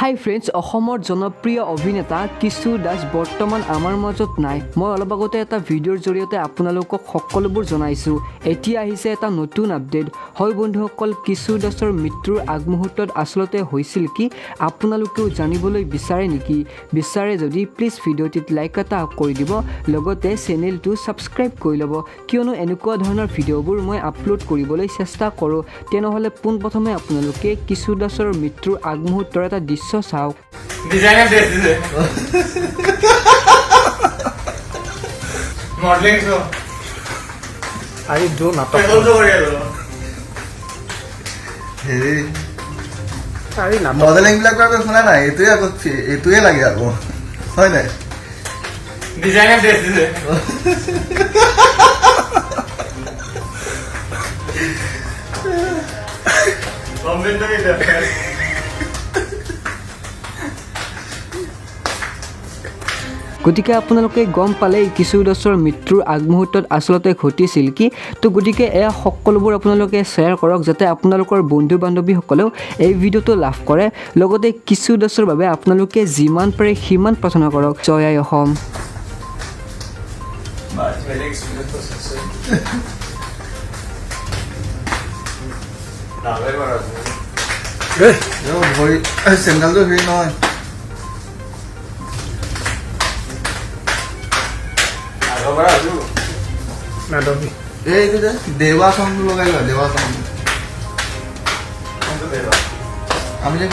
হাই friends, অসমৰ জনপ্ৰিয় অভিনেতা কিশোৰ দাস বৰ্তমান আমাৰ মাজত নাই। মই অলপ আগতে এটা ভিডিঅ'ৰ জৰিয়তে আপোনালোকক সকলোবোৰ জনাইছোঁ। এতিয়া আহিছে এটা নতুন আপডেট। হয় বন্ধুসকল, কিশোৰ দাসৰ মৃত্যুৰ আগমুহূৰ্তত আচলতে হৈছিল কি আপোনালোকেও জানিবলৈ বিচাৰে নেকি? বিচাৰে যদি প্লিজ ভিডিঅ'টিত লাইক এটা কৰি দিব, লগতে চেনেলটো ছাবস্ক্ৰাইব কৰি ল'ব, কিয়নো এনেকুৱা ধৰণৰ ভিডিঅ'বোৰ মই আপলোড কৰিবলৈ চেষ্টা কৰোঁ। তেনেহ'লে পোনপ্ৰথমে আপোনালোকে কিশোৰ দাসৰ মৃত্যুৰ আগমুহূৰ্তৰ এটা দৃশ্য চাওক। ডিজাইনাৰ ড্ৰেস দিছে মডেলিং তো আৰে দো নাটক পেট্ৰোল তো কৰে গেল হেৰি আৰে নাটক মডেলিং বিলাক আকৌ শুনা নাই, এইটোৱে লাগে আকৌ, হয় নাই? ডিজাইনাৰ ড্ৰেস দিছে কমেন্ট তো এটা গতিকে আপোনালোকে গম পালে কিশোৰ দাসৰ মৃত্যুৰ আগমুহূৰ্তত আচলতে ঘটিছিল কি। তো গতিকে এয়া সকলোবোৰ আপোনালোকে শ্বেয়াৰ কৰক, যাতে আপোনালোকৰ বন্ধু বান্ধৱীসকলেও এই ভিডিঅ'টো লাভ কৰে। লগতে কিশোৰ দাসৰ বাবে আপোনালোকে যিমান পাৰে সিমান প্ৰাৰ্থনা কৰক। জয় আই অসম। ভৰি চেণ্ডেলটো হেৰি নহয়, নাটক এইটো যে দেৱা চংটো লগাই লয়, দেৱা চং আমি যে